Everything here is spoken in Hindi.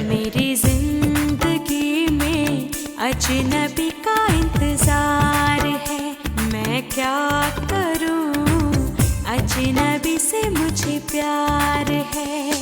मेरी जिंदगी में अजनबी का इंतजार है। मैं क्या करूं, अजनबी से मुझे प्यार है।